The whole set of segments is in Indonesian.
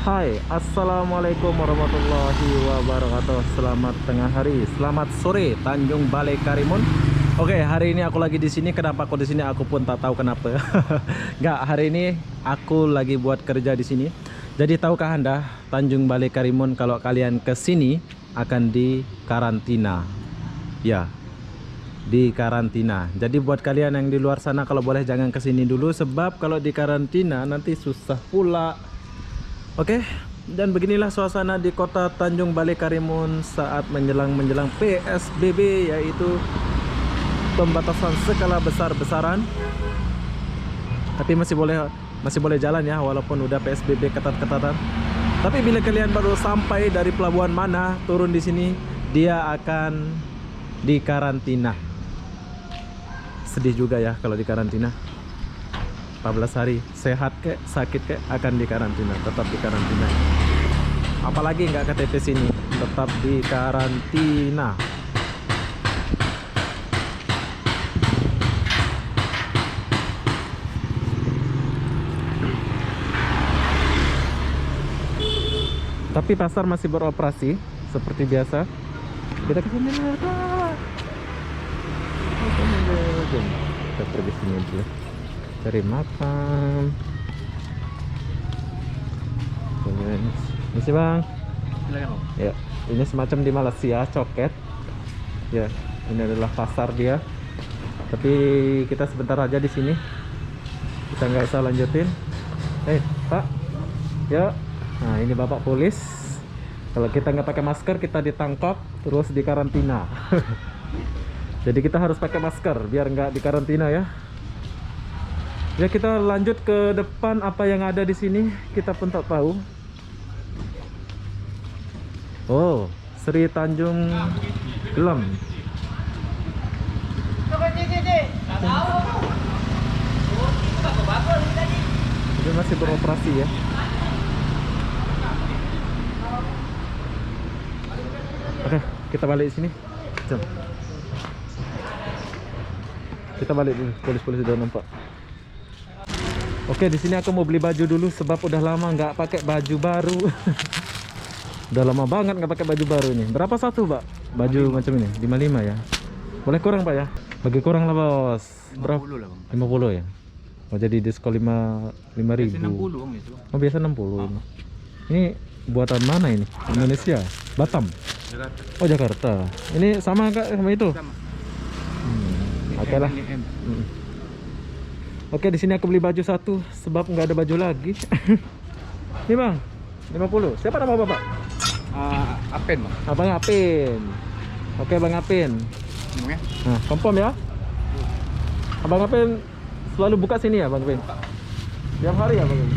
Hai, assalamualaikum warahmatullahi wabarakatuh. Selamat tengah hari, selamat sore, Tanjung Balai Karimun. Oke, hari ini aku lagi di sini. Kenapa aku di sini? Aku pun tak tahu kenapa. Nggak, hari ini aku lagi buat kerja di sini. Jadi tahukah Anda, Tanjung Balai Karimun kalau kalian ke sini akan dikarantina. Ya, di karantina. Jadi buat kalian yang di luar sana, kalau boleh jangan ke sini dulu, sebab kalau di karantina nanti susah pula. Oke, dan beginilah suasana di kota Tanjung Balai Karimun saat menjelang PSBB, yaitu pembatasan skala besar-besaran. Tapi masih boleh jalan ya, walaupun udah PSBB ketat-ketatan. Tapi bila kalian baru sampai dari pelabuhan mana, turun di sini, dia akan dikarantina. Sedih juga ya kalau dikarantina. 14 hari, sehat kek, sakit kek, akan dikarantina, tetap dikarantina. Apalagi nggak KTP sini, tetap dikarantina. Tapi pasar masih beroperasi seperti biasa. Kita ke sini. Kita pergi sini dulu. Cari makan. Ini sih bang. Ya, ini semacam di Malaysia, coket. Ya, ini adalah pasar dia. Tapi kita sebentar aja di sini. Kita nggak usah lanjutin. Pak. Ya. Nah, ini bapak polis. Kalau kita nggak pakai masker, kita ditangkap terus dikarantina. Jadi kita harus pakai masker biar nggak dikarantina ya. Ya, kita lanjut ke depan. Apa yang ada di sini kita pun tak tahu. Oh, Sri Tanjung Gelam. Ini masih beroperasi ya. Oke, kita balik sini. Jom. Kita balik dulu. Polis-polis udah nampak. Oke, di sini aku mau beli baju dulu sebab udah lama nggak pakai baju baru. Udah lama banget nggak pakai baju baru nih. Berapa satu, Pak? Baju 5. Macam ini? 55 ya. Boleh kurang, Pak ya? Bagi kurang lah, Bos. Berapa? 50 lah, Bang. 50 ya. Oh, jadi diskon 5.000. 60 Bang itu. Oh, biasa 60. Ini buatan mana ini? Indonesia. Batam. Jakarta. Oh, Jakarta. Ini sama Kak sama itu? Sama. Oke lah. Oke, di sini aku beli baju satu sebab nggak ada baju lagi. Ini bang, 50. Siapa nama bapak? Apen, Bang. Abang Apin. Oke, Bang Apin. Ngomongnya? Nah, confirm ya. Abang Apin selalu buka sini ya, Bang Apin? Tiap hari ya, Bang Apin?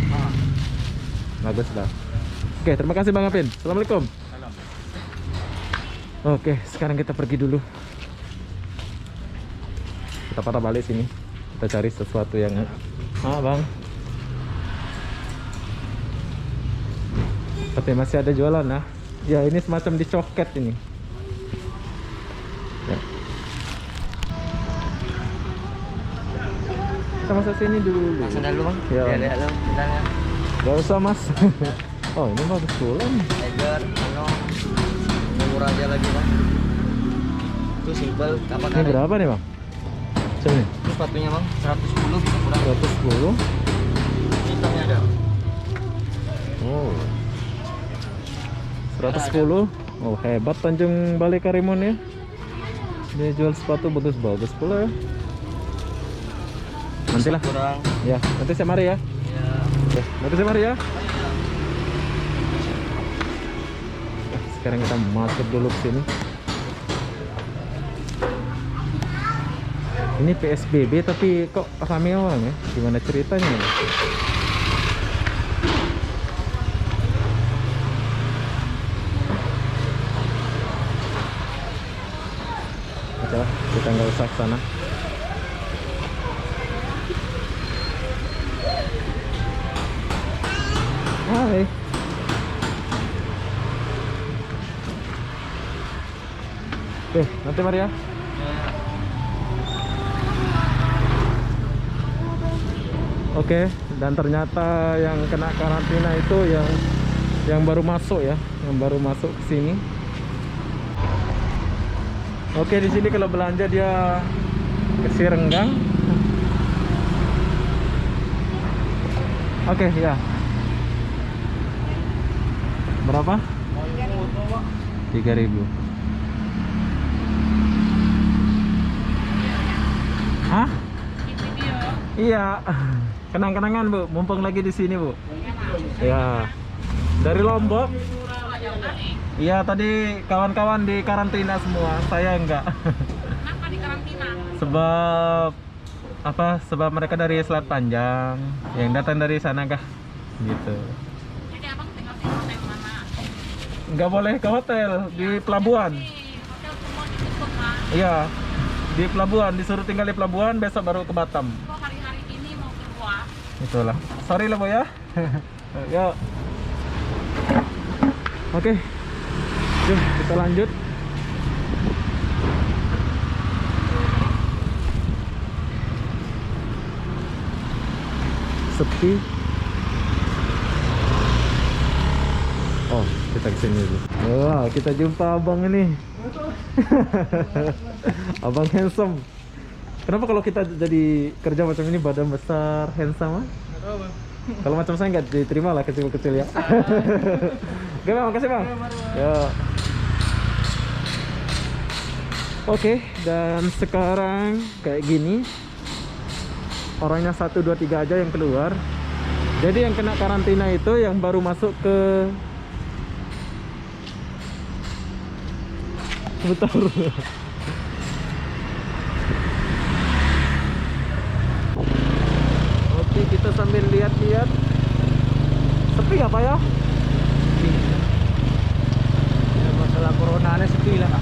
Bagus dah. Oke, terima kasih Bang Apin. Assalamualaikum. Salam. Oke, sekarang kita pergi dulu. Kita patah balik sini. Kita cari sesuatu yang bang. Tapi masih ada jualan nah. Ya, ini semacam di coket ini ya. Kita masuk sini dulu. Masuk dulu, Bang. Ya. Ya, halo. Bentar ya. Gak usah mas. Oh, ini bagus pula nih. Tiger, murah aja lagi, Bang. Itu simple, kapan Ini berapa nih bang? Sini Itu sepatunya, Bang. 110 bisa kurang. 110. Hitamnya ada. Oh, 110. Oh, hebat Tanjung Balai Karimun ya. Dia jual sepatu bagus-bagus pula ya. Nantilah. Kurang. Ya, nanti saya mari ya. Ya. Ya, nanti saya mari ya. Sekarang kita masuk dulu ke sini. Ini PSBB tapi kok rame orang ya? Gimana ceritanya? Udah, kita nggak usah ke sana. Hai. Oke, nanti mari ya. Oke, dan ternyata yang kena karantina itu yang Yang baru masuk ya, yang baru masuk ke sini. Oke, di sini kalau belanja dia kasih renggang. Oke, ya. Berapa? 3.000. Hah? Iya. Kenang-kenangan, Bu. Mumpung lagi di sini, Bu. Ya. Dari Lombok. Iya, tadi kawan-kawan di karantina semua. Saya enggak. Kenapa di karantina? Sebab apa? Sebab mereka dari Selat Panjang. Yang datang dari sana kah? Gitu. Jadi abang tinggal di hotel mana? Enggak boleh ke hotel di pelabuhan. Di hotel semua ditutup kan? Iya. Di pelabuhan, disuruh tinggal di pelabuhan, besok baru ke Batam. Kok hari-hari ini mau keluar? Itulah. Sorry lah, Bu ya. Yuk. Oke. Yuk, kita lanjut. Sepi. Oh, kita kesini dulu. Wah, kita jumpa abang ini. Abang handsome. Kenapa kalau kita jadi kerja macam ini badan besar, handsome? Kalau macam saya nggak diterima lah, kecil-kecil ya. Oke bang, makasih bang. Ya. Oke, dan sekarang kayak gini. Orangnya 1, 2, 3 aja yang keluar. Jadi yang kena karantina itu yang baru masuk ke... Bentar. Oke, kita sambil lihat-lihat. Sepi nggak Pak ya? Masalah corona sepi lah.